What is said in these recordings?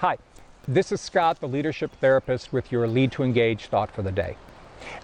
Hi, this is Scott, the leadership therapist, with your Lead to Engage thought for the day.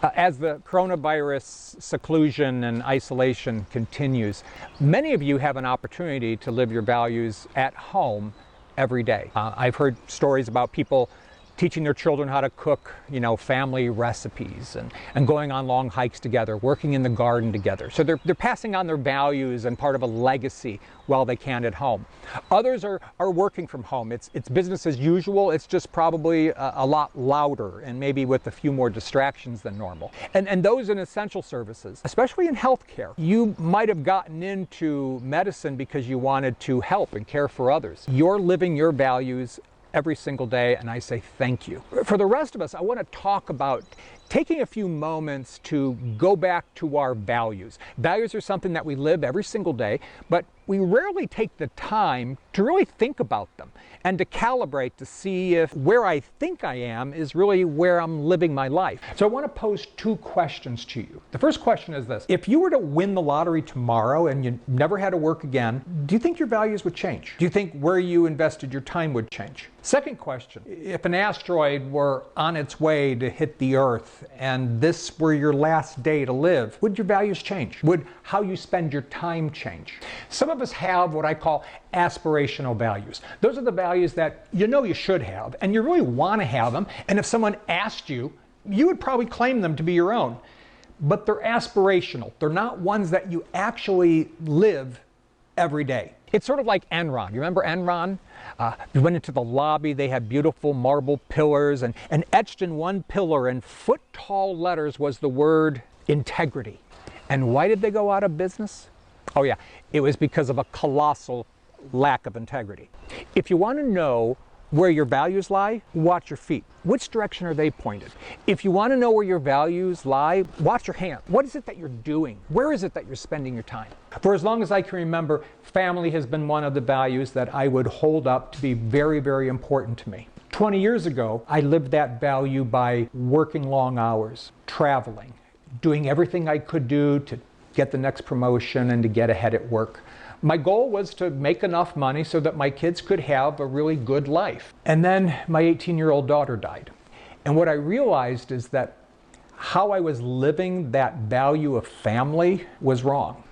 As the coronavirus seclusion and isolation continues, many of you have an opportunity to live your values at home every day. I've heard stories about people teaching their children how to cook, family recipes and going on long hikes together, working in the garden together. So they're passing on their values and part of a legacy while they can at home. Others are working from home. It's business as usual. It's just probably a lot louder and maybe with a few more distractions than normal. And those in essential services, especially in healthcare, you might have gotten into medicine because you wanted to help and care for others. You're living your values every single day, and I say thank you. For the rest of us, I want to talk about taking a few moments to go back to our values. Values are something that we live every single day, but we rarely take the time to really think about them and to calibrate to see if where I think I am is really where I'm living my life. So I want to pose two questions to you. The first question is this: if you were to win the lottery tomorrow and you never had to work again, do you think your values would change? Do you think where you invested your time would change? Second question: if an asteroid were on its way to hit the Earth and this were your last day to live, would your values change? Would how you spend your time change? Some of us have what I call aspirational values. Those are the values that you should have and you really want to have them, and if someone asked you, you would probably claim them to be your own. But they're aspirational. They're not ones that you actually live every day. It's sort of like Enron. You remember Enron? You went into the lobby, they had beautiful marble pillars, and etched in one pillar in foot-tall letters was the word integrity. And why did they go out of business? Oh yeah, it was because of a colossal lack of integrity. If you want to know where your values lie, watch your feet. Which direction are they pointed? If you want to know where your values lie, watch your hand. What is it that you're doing? Where is it that you're spending your time? For as long as I can remember, family has been one of the values that I would hold up to be very, very important to me. 20 years ago, I lived that value by working long hours, traveling, doing everything I could do to get the next promotion and to get ahead at work. My goal was to make enough money so that my kids could have a really good life. And then my 18-year-old daughter died. And what I realized is that how I was living that value of family was wrong.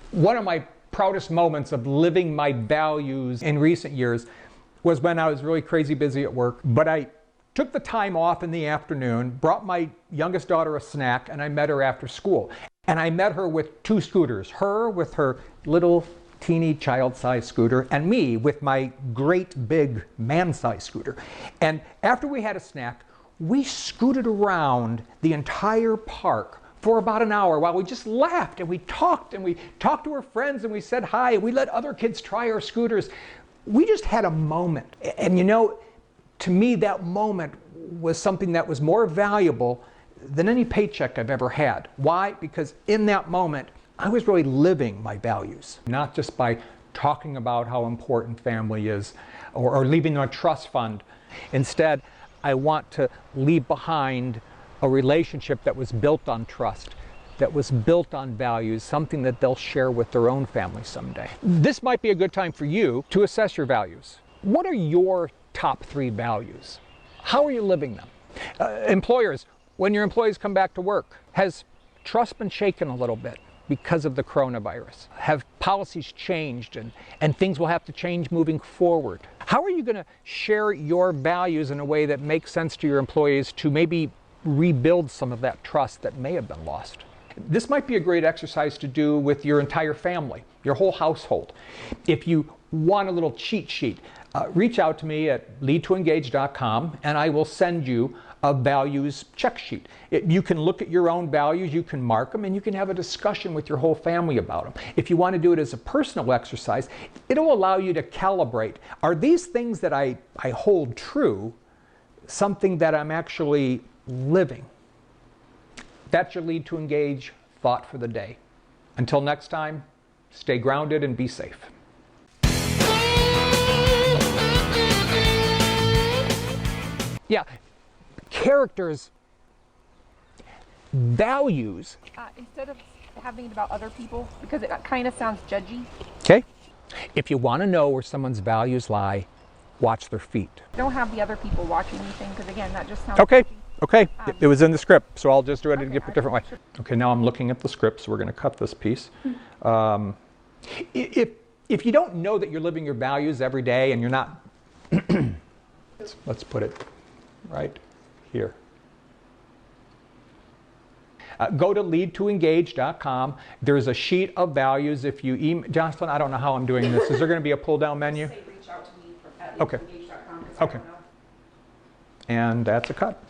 One of my proudest moments of living my values in recent years was when I was really crazy busy at work, but I took the time off in the afternoon, brought my youngest daughter a snack, and I met her after school. And I met her with two scooters, her with her little teeny child-sized scooter, and me with my great big man-sized scooter. And after we had a snack, we scooted around the entire park for about an hour while we just laughed and we talked to our friends and we said hi. We let other kids try our scooters. We just had a moment. And to me, that moment was something that was more valuable than any paycheck I've ever had. Why? Because in that moment, I was really living my values, not just by talking about how important family is or leaving a trust fund. Instead, I want to leave behind a relationship that was built on trust, that was built on values, something that they'll share with their own family someday. This might be a good time for you to assess your values. What are your top 3 values? How are you living them? Employers, when your employees come back to work, has trust been shaken a little bit because of the coronavirus? Have policies changed and things will have to change moving forward? How are you going to share your values in a way that makes sense to your employees to maybe rebuild some of that trust that may have been lost? This might be a great exercise to do with your entire family, your whole household. If you want a little cheat sheet, reach out to me at leadtoengage.com and I will send you a values check sheet. You can look at your own values, you can mark them, and you can have a discussion with your whole family about them. If you want to do it as a personal exercise, it'll allow you to calibrate. Are these things that I hold true something that I'm actually living? That's your Lead to Engage thought for the day. Until next time, stay grounded and be safe. Yeah. Characters, values. Instead of having it about other people, because it kind of sounds judgy. Okay. If you want to know where someone's values lie, watch their feet. Don't have the other people watching anything, because again, that just sounds Okay, pushy. okay, it was in the script, so I'll just do it Okay, a different way. Okay, now I'm looking at the script, so we're going to cut this piece. If you don't know that you're living your values every day and you're not, let's put it right here. Go to leadtoengage.com. There's a sheet of values. If you email, Jocelyn, I don't know how I'm doing this. Is there going to be a pull-down menu? Say reach out to me at Okay. leadtoengage.com, 'cause I Okay. don't know. And that's a cut.